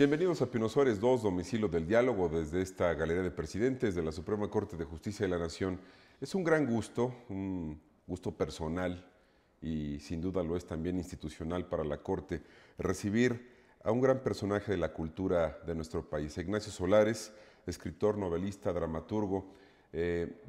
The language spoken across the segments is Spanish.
Bienvenidos a Pino Suárez 2, domicilio del diálogo, desde esta Galería de Presidentes de la Suprema Corte de Justicia de la Nación. Es un gran gusto, un gusto personal y sin duda lo es también institucional para la Corte, recibir a un gran personaje de la cultura de nuestro país, Ignacio Solares, escritor, novelista, dramaturgo,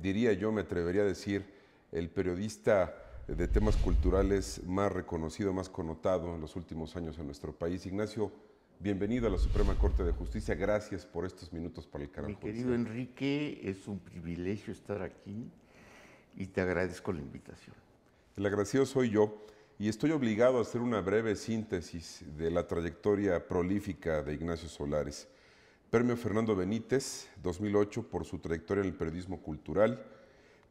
diría yo, me atrevería a decir, el periodista de temas culturales más reconocido, más connotado en los últimos años en nuestro país. Ignacio, bienvenido a la Suprema Corte de Justicia. Gracias por estos minutos para el canal Mi judicial. querido Enrique, es un privilegio estar aquí y te agradezco la invitación. El agradecido soy yo y estoy obligado a hacer una breve síntesis de la trayectoria prolífica de Ignacio Solares. Premio Fernando Benítez, 2008, por su trayectoria en el periodismo cultural.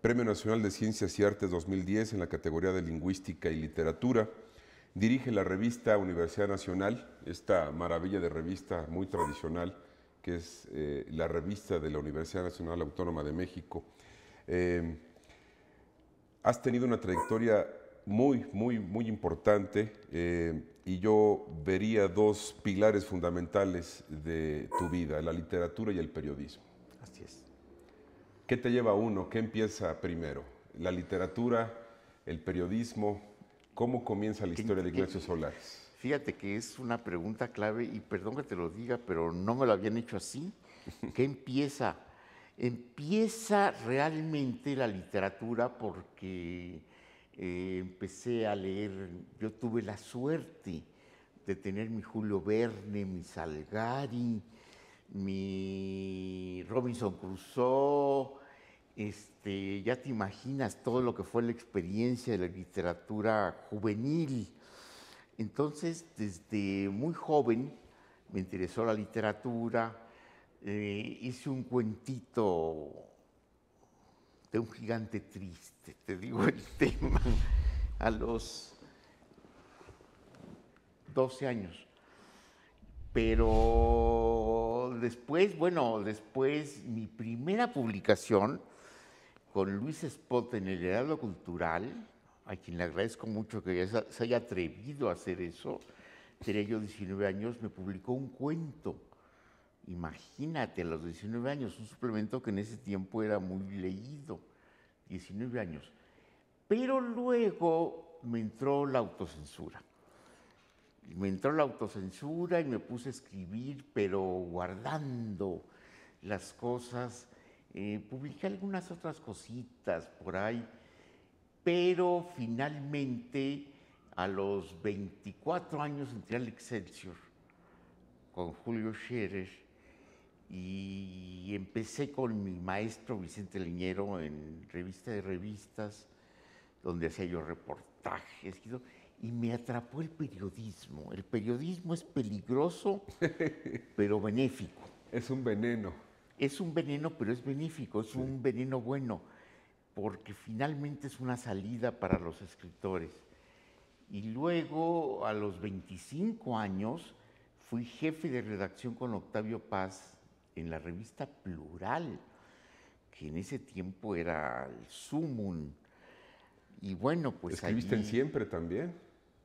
Premio Nacional de Ciencias y Artes 2010 en la categoría de Lingüística y Literatura. Dirige la revista Universidad Nacional, esta maravilla de revista muy tradicional, que es la revista de la Universidad Nacional Autónoma de México. Has tenido una trayectoria muy importante y yo vería dos pilares fundamentales de tu vida, la literatura y el periodismo. Así es. ¿Qué te lleva a uno? ¿Qué empieza primero? ¿La literatura, el periodismo? ¿Cómo comienza la historia de Ignacio Solares? Fíjate que es una pregunta clave y perdón que te lo diga, pero no me lo habían hecho así. ¿Qué empieza? Empieza realmente la literatura porque empecé a leer, yo tuve la suerte de tener mi Julio Verne, mi Salgari, mi Robinson Crusoe, ya te imaginas todo lo que fue la experiencia de la literatura juvenil. Entonces, desde muy joven me interesó la literatura, hice un cuentito de un gigante triste, te digo el tema, a los 12 años. Pero después, después mi primera publicación con Luis Espot en el Heraldo Cultural, a quien le agradezco mucho que se haya atrevido a hacer eso, tenía yo 19 años, me publicó un cuento. Imagínate, a los 19 años, un suplemento que en ese tiempo era muy leído, 19 años. Pero luego me entró la autocensura. Me entró la autocensura y me puse a escribir, pero guardando las cosas. Publiqué algunas otras cositas por ahí, pero finalmente a los 24 años entré al Excelsior con Julio Scherer y empecé con mi maestro Vicente Leñero en Revista de Revistas, donde hacía yo reportajes y me atrapó el periodismo. El periodismo es peligroso, pero benéfico. Es un veneno. Es un veneno, pero es benéfico, es un veneno bueno, porque finalmente es una salida para los escritores. Y luego, a los 25 años, fui jefe de redacción con Octavio Paz en la revista Plural, que en ese tiempo era el sumum. Y bueno, pues ¿Escribiste allí, en Siempre también?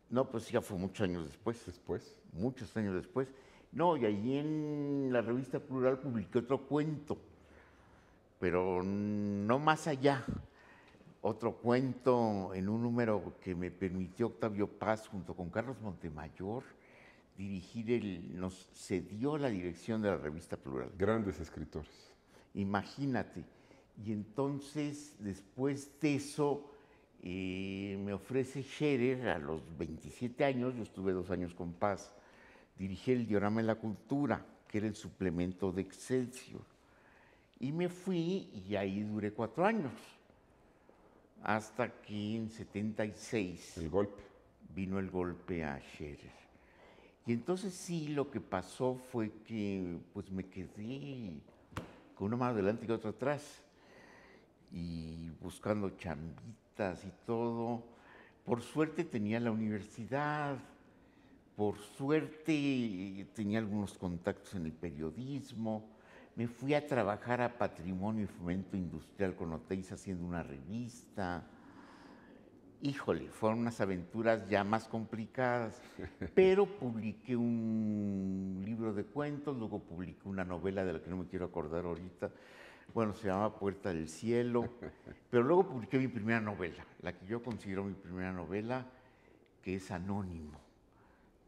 No, pues ya fue muchos años después. Después. Muchos años después. No, y allí en la revista Plural publiqué otro cuento, pero no más allá. Otro cuento en un número que me permitió Octavio Paz junto con Carlos Montemayor dirigir nos cedió la dirección de la revista Plural. Grandes escritores. Imagínate. Y entonces, después de eso, me ofrece Scherer a los 27 años, yo estuve 2 años con Paz, dirigí el Diorama de la Cultura, que era el suplemento de Excelsior. Y me fui y ahí duré 4 años, hasta que en 76 El golpe. vino el golpe a Scherer. Y entonces sí, lo que pasó fue que pues me quedé con una mano adelante y otra atrás, y buscando chambitas y todo. Por suerte tenía la universidad, por suerte tenía algunos contactos en el periodismo. Me fui a trabajar a Patrimonio y Fomento Industrial con Oteiza haciendo una revista. híjole, fueron unas aventuras ya más complicadas, pero publiqué un libro de cuentos, luego publiqué una novela de la que no me quiero acordar ahorita, bueno, se llama Puerta del Cielo, pero luego publiqué mi primera novela, la que yo considero mi primera novela, que es Anónimo,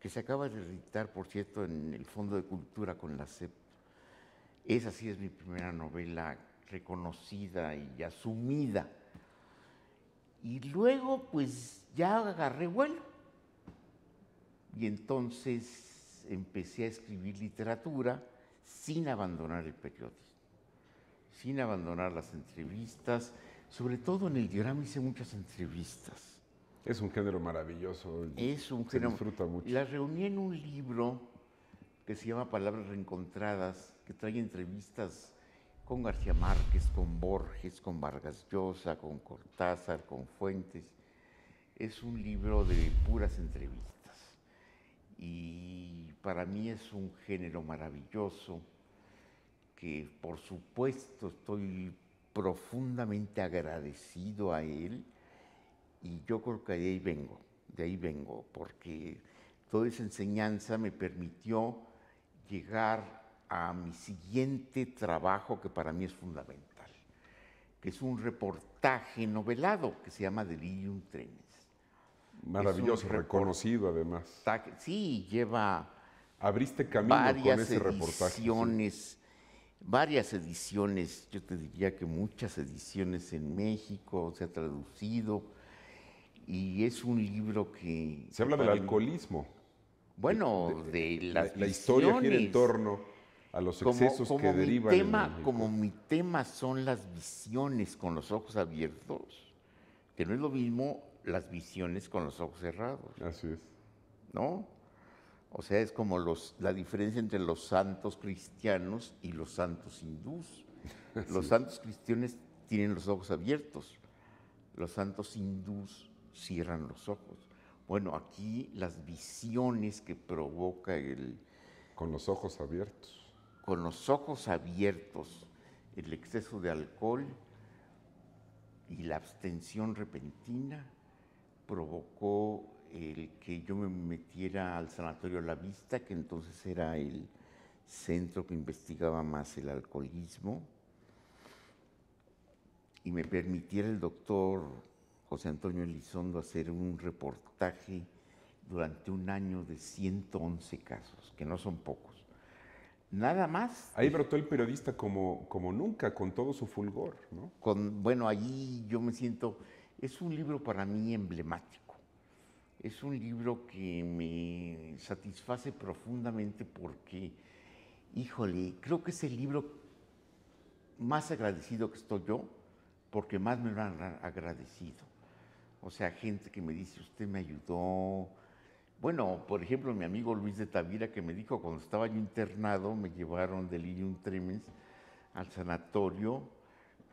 que se acaba de editar, por cierto, en el Fondo de Cultura con la SEP. Esa sí es mi primera novela reconocida y asumida. Y luego, pues, ya agarré vuelo. Y entonces empecé a escribir literatura sin abandonar el periodismo, sin abandonar las entrevistas. Sobre todo en el diorama hice muchas entrevistas. Es un género maravilloso. Es un se género. disfruta mucho. Las reuní en un libro que se llama Palabras Reencontradas, que trae entrevistas con García Márquez, con Borges, con Vargas Llosa, con Cortázar, con Fuentes. Es un libro de puras entrevistas. Y para mí es un género maravilloso que, por supuesto, estoy profundamente agradecido a él. Y yo creo que de ahí vengo, porque toda esa enseñanza me permitió llegar a mi siguiente trabajo, que para mí es fundamental, que es un reportaje novelado que se llama Delirium Tremens. Maravilloso, reconocido además. Sí, lleva Abriste camino con ese reportaje. Varias ediciones, yo te diría que muchas ediciones en México, se ha traducido, y es un libro que... Se habla del alcoholismo. Bueno, de las la historia gira en visiones. torno a los excesos que derivan Como mi tema son las visiones con los ojos abiertos, que no es lo mismo las visiones con los ojos cerrados. Así es. ¿No? O sea, es como la diferencia entre los santos cristianos y los santos hindús. Los santos cristianos tienen los ojos abiertos, los santos hindús cierran los ojos. Bueno, aquí las visiones que provoca Con los ojos abiertos. Con los ojos abiertos, el exceso de alcohol y la abstención repentina provocó el que yo me metiera al Sanatorio La Vista, que entonces era el centro que investigaba más el alcoholismo, y me permitiera el doctor José Antonio Elizondo hacer un reportaje durante un año de 111 casos, que no son pocos. Nada más. Ahí brotó el periodista como nunca, con todo su fulgor, ¿no? Bueno, allí yo me siento, es un libro para mí emblemático. Es un libro que me satisface profundamente porque, híjole, creo que es el libro más agradecido que estoy yo, porque más me lo han agradecido. O sea, gente que me dice, usted me ayudó. Bueno, por ejemplo, mi amigo Luis de Tavira, que me dijo, cuando estaba yo internado, me llevaron Delirium Tremens al sanatorio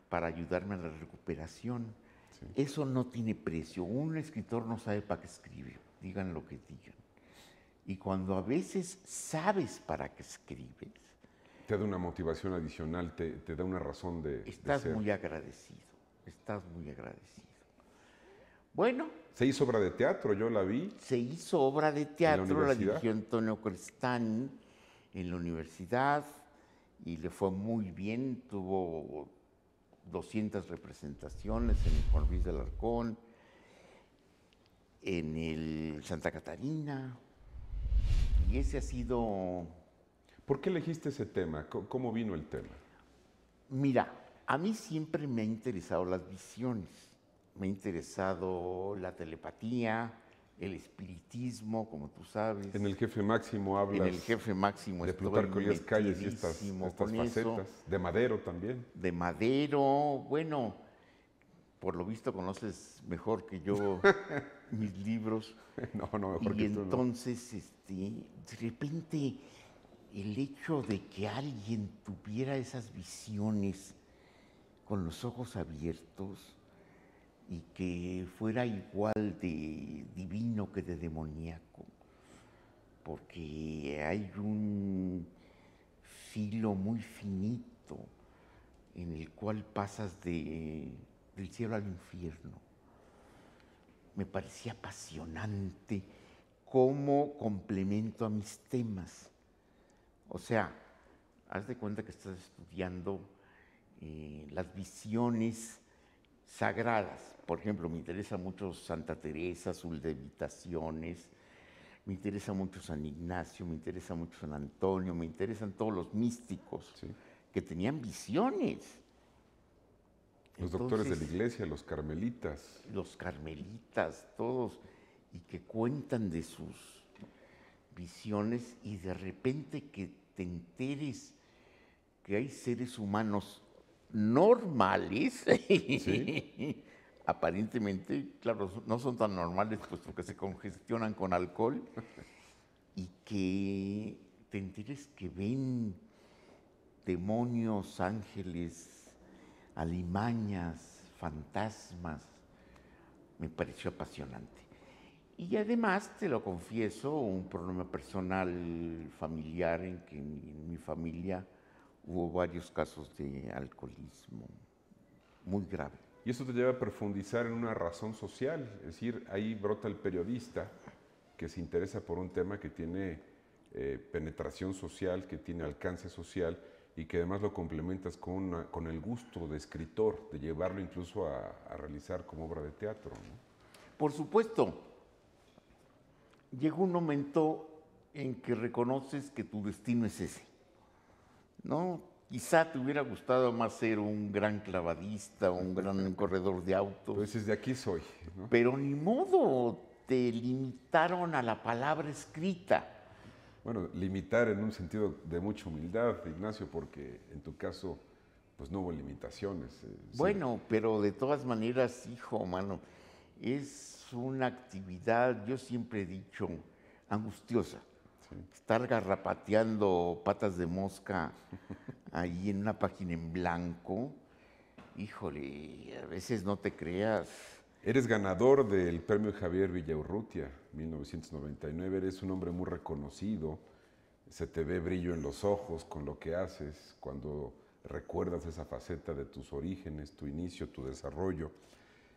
para ayudarme a la recuperación. Sí. Eso no tiene precio. Un escritor no sabe para qué escribe, digan lo que digan. Y cuando a veces sabes para qué escribes, te da una motivación adicional, te da una razón de ser. Muy agradecido, estás muy agradecido. Bueno. Se hizo obra de teatro, yo la vi. Se hizo obra de teatro, la dirigió Antonio Crestani en la universidad y le fue muy bien, tuvo 200 representaciones en el Juan Ruiz de Alarcón, en el Santa Catarina, y ese ha sido... ¿Por qué elegiste ese tema? ¿Cómo vino el tema? Mira, a mí siempre me han interesado las visiones, me ha interesado la telepatía, el espiritismo, como tú sabes. En el Jefe Máximo hablas. En el Jefe Máximo de Plutarco Elías Calles y estas facetas. De Madero también. De Madero, bueno, por lo visto conoces mejor que yo mis libros. No, mejor que tú. Y entonces, de repente, el hecho de que alguien tuviera esas visiones con los ojos abiertos y que fuera igual de divino que de demoníaco, porque hay un filo muy finito en el cual pasas del cielo al infierno. me parecía apasionante como complemento a mis temas. O sea, haz de cuenta que estás estudiando las visiones sagradas. Por ejemplo, me interesa mucho Santa Teresa, sus levitaciones, me interesa mucho San Ignacio, me interesa mucho San Antonio, me interesan todos los místicos Sí. que tenían visiones. Los doctores de la Entonces, iglesia, los carmelitas. los carmelitas, todos, y que cuentan de sus visiones y de repente que te enteres que hay seres humanos normales, Sí. aparentemente, claro, no son tan normales puesto que se congestionan con alcohol, y que te enteres que ven demonios, ángeles, alimañas, fantasmas, me pareció apasionante. Y además, te lo confieso, un problema personal familiar en que en mi familia hubo varios casos de alcoholismo muy grave. Y eso te lleva a profundizar en una razón social, es decir, ahí brota el periodista que se interesa por un tema que tiene penetración social, que tiene alcance social y que además lo complementas con el gusto de escritor, de llevarlo incluso a realizar como obra de teatro, ¿no? Por supuesto, llega un momento en que reconoces que tu destino es ese, ¿no? Quizá te hubiera gustado más ser un gran clavadista o un gran corredor de autos, Entonces, de aquí soy, ¿no? pero ni modo, te limitaron a la palabra escrita. Bueno, limitar en un sentido de mucha humildad, Ignacio, porque en tu caso, pues no hubo limitaciones. Sí. Bueno, pero de todas maneras, hijo, mano, es una actividad, yo siempre he dicho, angustiosa. Sí. Estar garrapateando patas de mosca ahí en una página en blanco, híjole, a veces no te creas. Eres ganador del premio Javier Villaurrutia, 1999. Eres un hombre muy reconocido. Se te ve brillo en los ojos con lo que haces cuando recuerdas esa faceta de tus orígenes, tu inicio, tu desarrollo.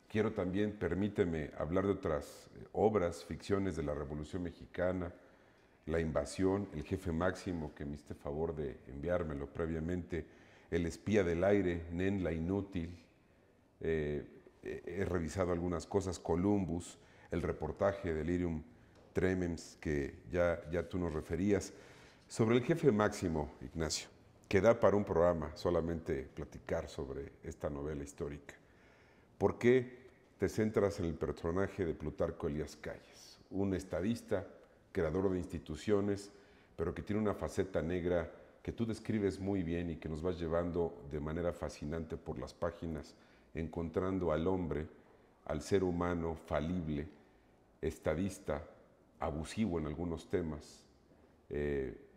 Quiero también, permíteme, hablar de otras obras, ficciones de la Revolución Mexicana, La Invasión, El Jefe Máximo, que me hiciste favor de enviármelo previamente, El Espía del Aire, Nen la Inútil. He revisado algunas cosas, Columbus, el reportaje de Delirium Tremens que ya tú nos referías. Sobre El Jefe Máximo, Ignacio, que da para un programa solamente platicar sobre esta novela histórica. ¿Por qué te centras en el personaje de Plutarco Elías Calles? Un estadista, creador de instituciones, pero que tiene una faceta negra que tú describes muy bien y que nos vas llevando de manera fascinante por las páginas, encontrando al hombre, al ser humano falible, estadista, abusivo en algunos temas,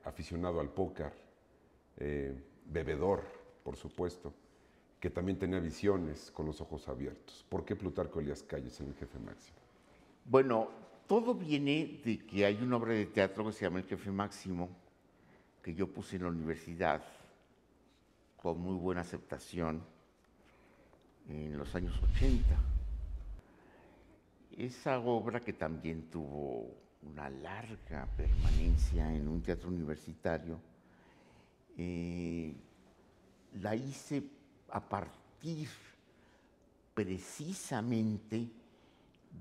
aficionado al póker, bebedor, por supuesto, que también tenía visiones con los ojos abiertos. ¿Por qué Plutarco Elías Calles en El Jefe Máximo? Bueno, todo viene de que hay una obra de teatro que se llama El Jefe Máximo, que yo puse en la universidad con muy buena aceptación en los años 80. Esa obra, que también tuvo una larga permanencia en un teatro universitario, la hice a partir precisamente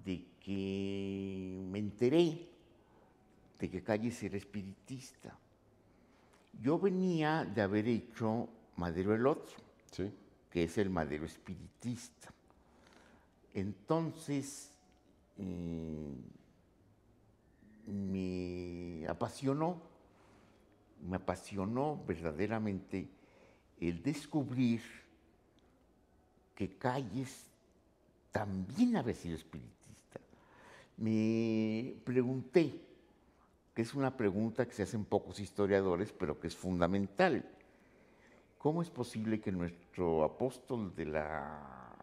de que me enteré de que Calles era espiritista. Yo venía de haber hecho Madero el Otro, ¿Sí? que es el Madero espiritista. Entonces, me apasionó verdaderamente el descubrir que Calles también había sido espiritista. Me pregunté, que es una pregunta que se hacen pocos historiadores, pero que es fundamental, ¿cómo es posible que nuestro apóstol de la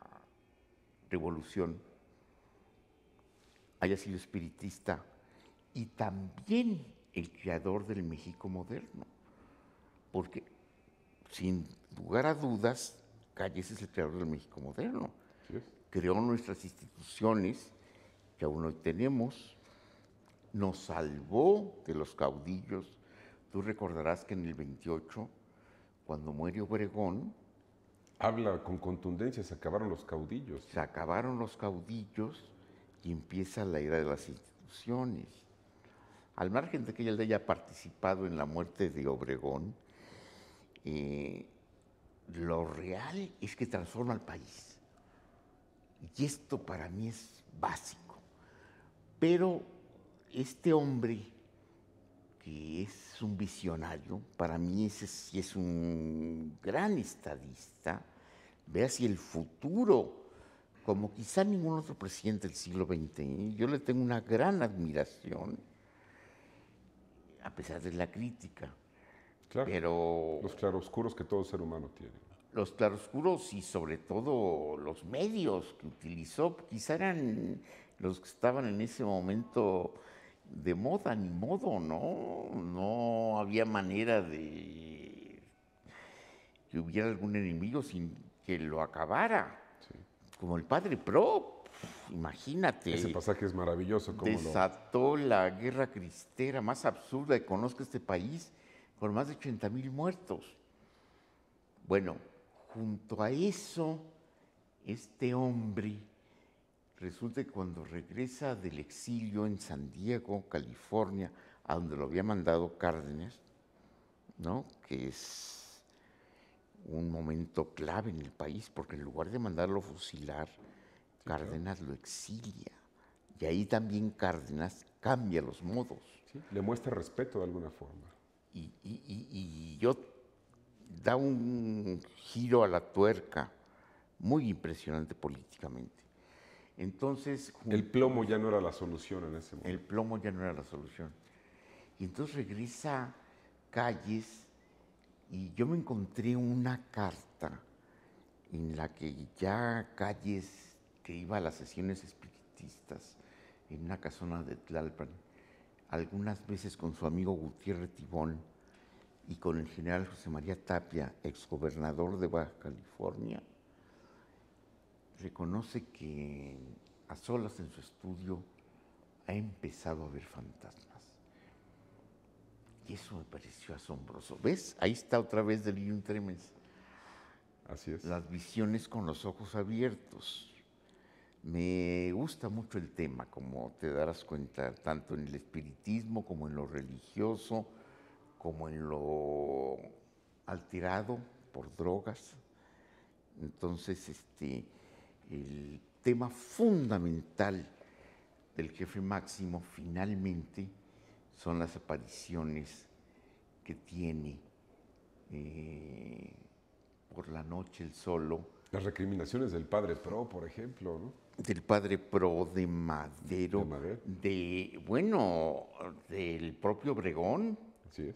Revolución haya sido espiritista y también el creador del México moderno? Porque, sin lugar a dudas, Calles es el creador del México moderno. ¿Sí es? Creó nuestras instituciones que aún hoy tenemos, nos salvó de los caudillos. Tú recordarás que en el 28, cuando muere Obregón, Habla con contundencia, se acabaron los caudillos. se acabaron los caudillos y empieza la era de las instituciones. Al margen de que él haya participado en la muerte de Obregón, lo real es que transforma al país. Y esto para mí es básico. Pero este hombre, que es un visionario, para mí ese sí es un gran estadista, ve hacia el futuro, como quizá ningún otro presidente del siglo XX. Yo le tengo una gran admiración, a pesar de la crítica. Claro, Pero los claroscuros que todo ser humano tiene. los claroscuros y sobre todo los medios que utilizó, quizá eran los que estaban en ese momento de moda, ni modo, ¿no? No había manera de que hubiera algún enemigo sin que lo acabara. Sí. Como el padre Pro, imagínate. Ese pasaje es maravilloso. Desató la guerra cristera más absurda que conozca este país, con más de 80,000 muertos. Bueno, junto a eso, este hombre, resulta que cuando regresa del exilio en San Diego, California, a donde lo había mandado Cárdenas, ¿no? Que es un momento clave en el país, porque en lugar de mandarlo a fusilar, Cárdenas lo exilia. Y ahí también Cárdenas cambia los modos. Sí, le muestra respeto de alguna forma. Y yo da un giro a la tuerca muy impresionante políticamente. Entonces, El plomo ya no era la solución en ese momento. el plomo ya no era la solución. Y entonces regresa Calles y yo me encontré una carta en la que ya Calles, que iba a las sesiones espiritistas en una casona de Tlalpan, algunas veces con su amigo Gutiérrez Tibón y con el general José María Tapia, exgobernador de Baja California, reconoce que a solas en su estudio ha empezado a ver fantasmas. Y eso me pareció asombroso. ¿Ves? Ahí está otra vez Delirium Tremens. Así es. Las visiones con los ojos abiertos. Me gusta mucho el tema, como te darás cuenta, tanto en el espiritismo como en lo religioso, como en lo alterado por drogas. Entonces, el tema fundamental del jefe máximo finalmente son las apariciones que tiene por la noche el solo. Las recriminaciones del padre Pro, por ejemplo, ¿no? Del padre Pro, de Madero, De Madero. Del propio Obregón. Así es.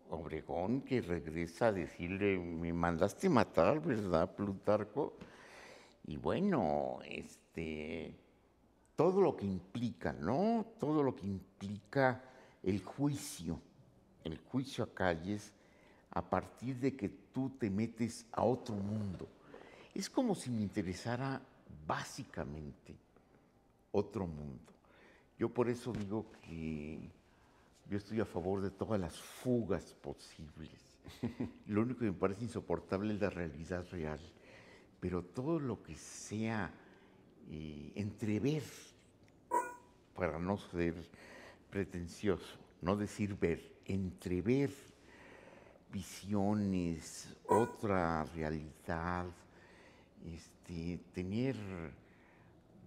Obregón que regresa a decirle, me mandaste matar, ¿verdad, Plutarco? Y bueno, todo lo que implica, ¿no? Todo lo que implica el juicio a Calles a partir de que tú te metes a otro mundo. Es como si me interesara básicamente otro mundo. Yo por eso digo que yo estoy a favor de todas las fugas posibles. Lo único que me parece insoportable es la realidad real. Pero todo lo que sea entrever, para no ser pretencioso, no decir ver, entrever visiones, otra realidad, tener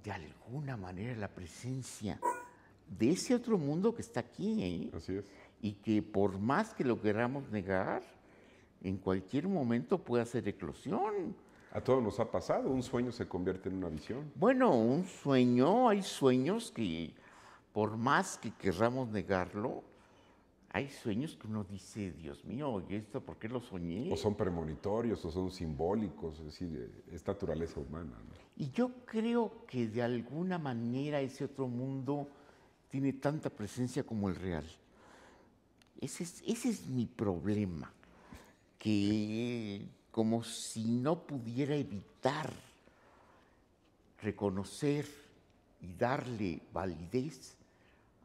de alguna manera la presencia de ese otro mundo que está aquí, ¿eh? Así es. Y que por más que lo queramos negar, en cualquier momento puede hacer eclosión. A todos nos ha pasado, un sueño se convierte en una visión. Bueno, un sueño, hay sueños que por más que querramos negarlo, hay sueños que uno dice, Dios mío, ¿y esto por qué lo soñé? O son premonitorios, o son simbólicos, es decir, es naturaleza humana, ¿no? Y yo creo que de alguna manera ese otro mundo tiene tanta presencia como el real. Ese es mi problema, que como si no pudiera evitar reconocer y darle validez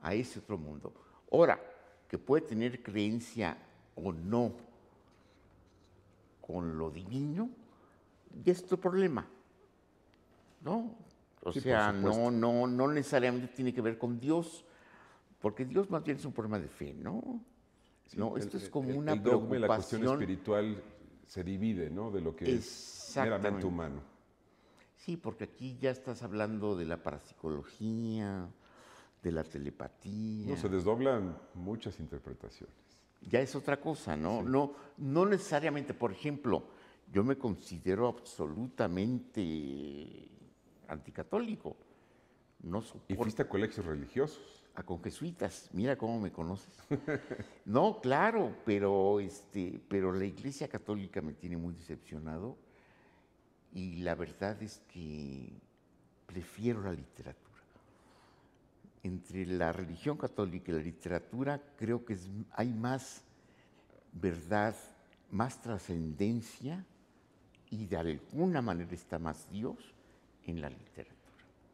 a ese otro mundo. Ahora, que puede tener creencia o no con lo divino, ya es tu problema, ¿no? O Sí, por sea, supuesto. no necesariamente tiene que ver con Dios, porque Dios más bien es un problema de fe, ¿no? Sí, No, esto es como una el dogma y la cuestión preocupación. espiritual se divide, ¿no? De lo que es meramente Exactamente. humano. Sí, porque aquí ya estás hablando de la parapsicología, de la No, se telepatía. desdoblan muchas interpretaciones. Ya es otra cosa, ¿no? Sí. No necesariamente, por ejemplo, yo me considero absolutamente anticatólico. No Y fuiste soporto a colegios religiosos. a con jesuitas. Mira cómo me conoces. No, claro, pero la Iglesia Católica me tiene muy decepcionado y la verdad es que prefiero la literatura. Entre la religión católica y la literatura creo que hay más verdad, más trascendencia y de alguna manera está más Dios en la literatura.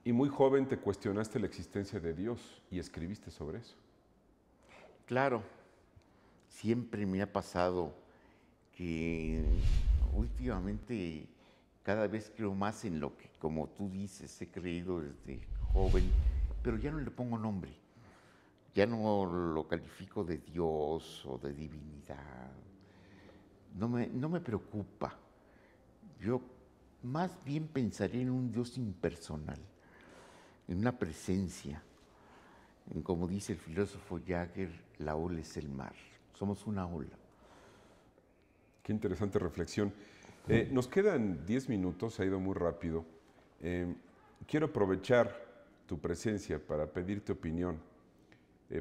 Y muy joven te cuestionaste la existencia de Dios y escribiste sobre eso. Claro, siempre me ha pasado que últimamente cada vez creo más en lo que, como tú dices, he creído desde joven, pero ya no le pongo nombre, ya no lo califico de Dios o de divinidad, no me preocupa. Yo más bien pensaría en un Dios impersonal, en una presencia, en como dice el filósofo Jagger, la ola es el mar, somos una ola. Qué interesante reflexión. Nos quedan 10 minutos, se ha ido muy rápido. Quiero aprovechar tu presencia para pedirte opinión.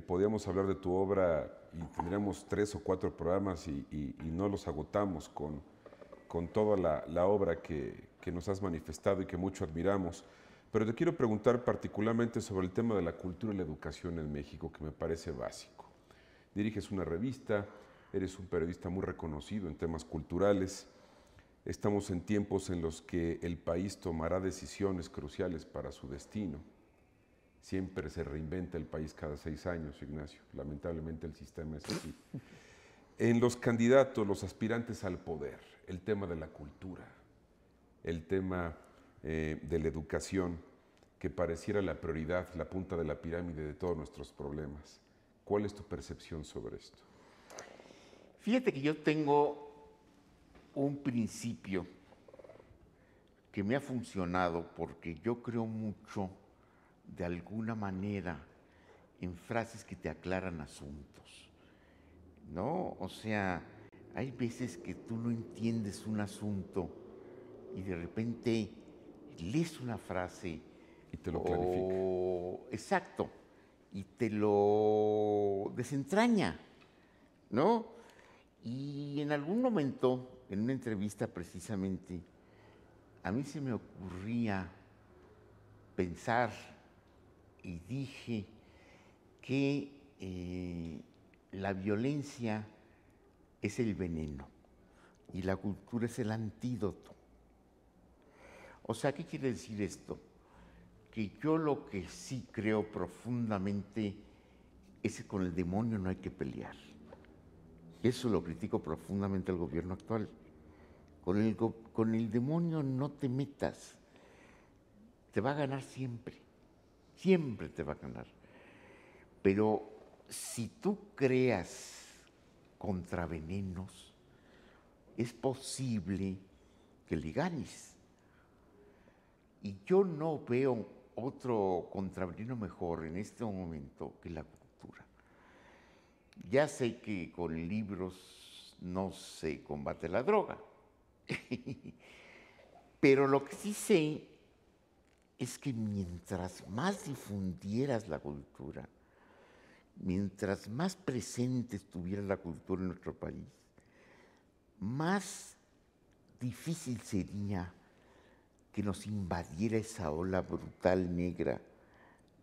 Podríamos hablar de tu obra y tendríamos 3 o 4 programas y no los agotamos con toda la obra que nos has manifestado y que mucho admiramos. Pero te quiero preguntar particularmente sobre el tema de la cultura y la educación en México, que me parece básico. Diriges una revista, eres un periodista muy reconocido en temas culturales. Estamos en tiempos en los que el país tomará decisiones cruciales para su destino. Siempre se reinventa el país cada 6 años, Ignacio. Lamentablemente el sistema es así. En los candidatos, los aspirantes al poder, el tema de la cultura, el tema de la educación, que pareciera la prioridad, la punta de la pirámide de todos nuestros problemas. ¿Cuál es tu percepción sobre esto? Fíjate que yo tengo un principio que me ha funcionado porque yo creo mucho, de alguna manera, en frases que te aclaran asuntos, ¿no? O sea, hay veces que tú no entiendes un asunto y de repente lees una frase Y te lo clarifica. exacto, y te lo desentraña, ¿no? Y en algún momento, en una entrevista precisamente, a mí se me ocurría pensar y dije que la violencia es el veneno y la cultura es el antídoto. O sea, ¿qué quiere decir esto? Que yo lo que sí creo profundamente es que con el demonio no hay que pelear. Eso lo critico profundamente al gobierno actual. Con el demonio no te metas. Te va a ganar siempre. Siempre te va a ganar. Pero si tú creas contravenenos, es posible que le ganes. Y yo no veo otro contraveneno mejor en este momento que la cultura. Ya sé que con libros no se combate la droga, pero lo que sí sé es que mientras más difundieras la cultura, mientras más presente estuviera la cultura en nuestro país, más difícil sería que nos invadiera esa ola brutal negra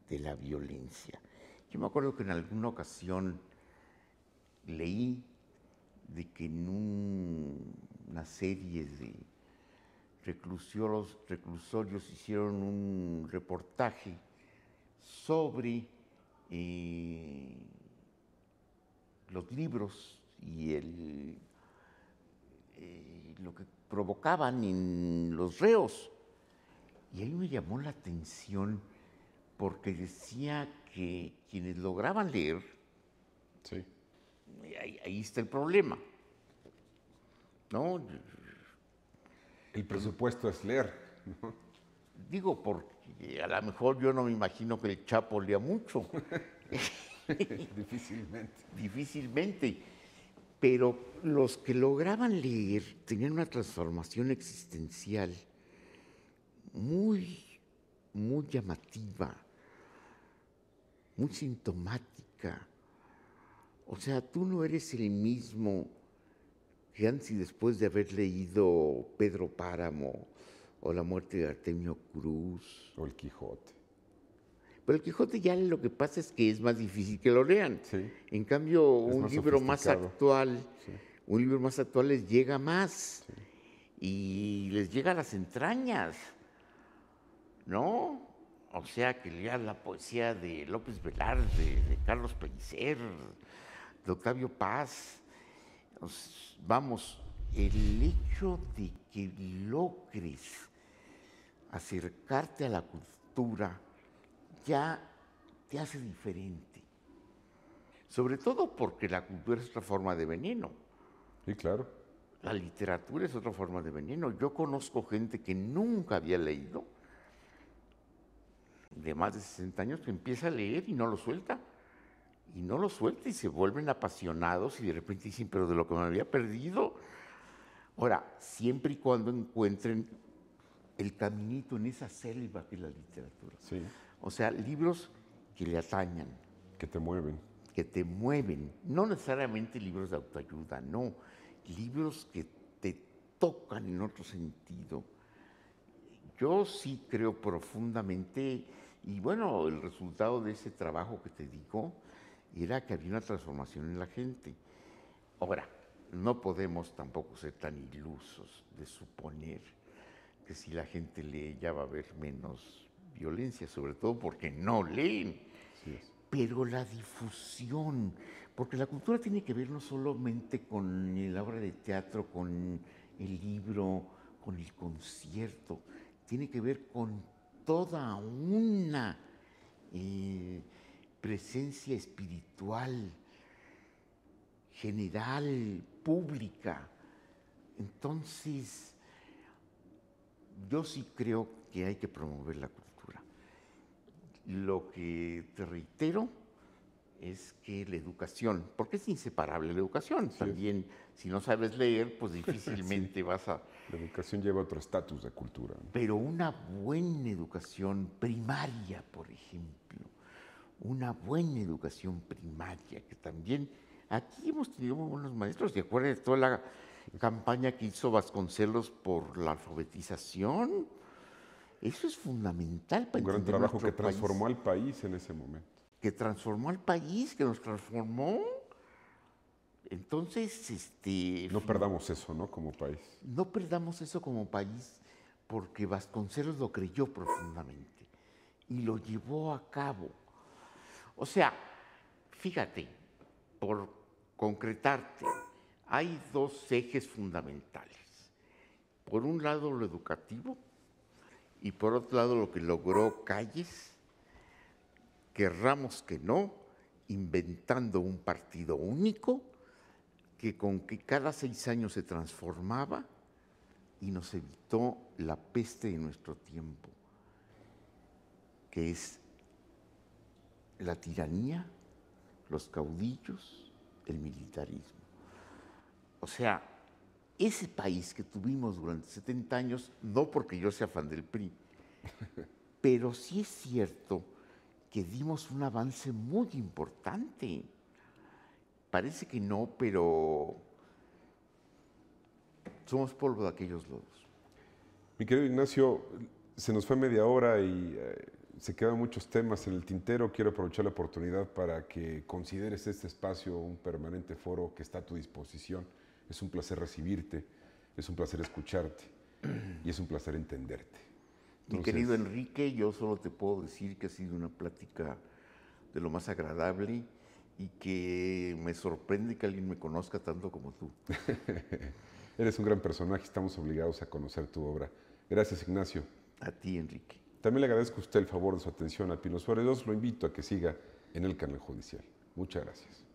de la violencia. Yo me acuerdo que en alguna ocasión leí de que en una serie de reclusorios hicieron un reportaje sobre los libros y lo que provocaban en los reos. Y ahí me llamó la atención porque decía que quienes lograban leer, Sí. ahí está el problema, ¿no? El presupuesto es leer, ¿no? Digo, porque a lo mejor yo no me imagino que el Chapo lea mucho, Difícilmente. difícilmente, pero los que lograban leer tenían una transformación existencial muy, muy llamativa, muy sintomática. O sea, tú no eres el mismo que antes y después de haber leído Pedro Páramo o La muerte de Artemio Cruz. O el Quijote. Pero el Quijote ya lo que pasa es que es más difícil que lo lean. Sí. En cambio, Es un más libro más sofisticado. actual, Sí. un libro más actual les llega más y les llega a las entrañas, ¿no? O sea, que lean la poesía de López Velarde, de Carlos Pellicer, de Octavio Paz. Vamos, el hecho de que logres acercarte a la cultura ya te hace diferente. Sobre todo porque la cultura es otra forma de veneno. Sí, claro. La literatura es otra forma de veneno. Yo conozco gente que nunca había leído, de más de 60 años, que empieza a leer y no lo suelta. Y no lo suelta y se vuelven apasionados y de repente dicen, pero de lo que me había perdido. Ahora, siempre y cuando encuentren el caminito en esa selva que es la literatura. Sí. O sea, libros que le atañan, Que te mueven. que te mueven. No necesariamente libros de autoayuda, no. Libros que te tocan en otro sentido. Yo sí creo profundamente, y bueno, el resultado de ese trabajo que te digo era que había una transformación en la gente. Ahora, no podemos tampoco ser tan ilusos de suponer que si la gente lee ya va a haber menos violencia, sobre todo porque no leen. Así es. Pero la difusión, porque la cultura tiene que ver no solamente con la obra de teatro, con el libro, con el concierto, tiene que ver con toda una presencia espiritual, general, pública. Entonces, yo sí creo que hay que promover la cultura. Lo que te reitero es que la educación, porque es inseparable la educación, Sí, también si no sabes leer, pues difícilmente vas a... La educación lleva otro estatus de cultura, ¿no? Pero una buena educación primaria, por ejemplo, una buena educación primaria, que también aquí hemos tenido muy buenos maestros, de acuerdo de toda la campaña que hizo Vasconcelos por la alfabetización, eso es fundamental para Un gran entender trabajo que nuestro país. transformó al país en ese momento. Que transformó al país, que nos transformó. Entonces, No perdamos eso, ¿no? Como país. no perdamos eso como país, porque Vasconcelos lo creyó profundamente y lo llevó a cabo. O sea, fíjate, por concretarte, hay dos ejes fundamentales. Por un lado lo educativo y por otro lado lo que logró Calles, querramos que no, inventando un partido único que con que cada 6 años se transformaba y nos evitó la peste de nuestro tiempo, que es la tiranía, los caudillos, el militarismo. O sea, ese país que tuvimos durante 70 años, no porque yo sea fan del PRI, pero sí es cierto que dimos un avance muy importante. Parece que no, pero somos polvo de aquellos lodos. Mi querido Ignacio, se nos fue media hora y se quedan muchos temas en el tintero. Quiero aprovechar la oportunidad para que consideres este espacio un permanente foro que está a tu disposición. Es un placer recibirte, es un placer escucharte y es un placer entenderte. Mi querido Enrique, yo solo te puedo decir que ha sido una plática de lo más agradable y que me sorprende que alguien me conozca tanto como tú. Eres un gran personaje, estamos obligados a conocer tu obra. Gracias, Ignacio. A ti, Enrique. También le agradezco a usted el favor de su atención a Pino Suárez. Lo invito a que siga en el canal judicial. Muchas gracias.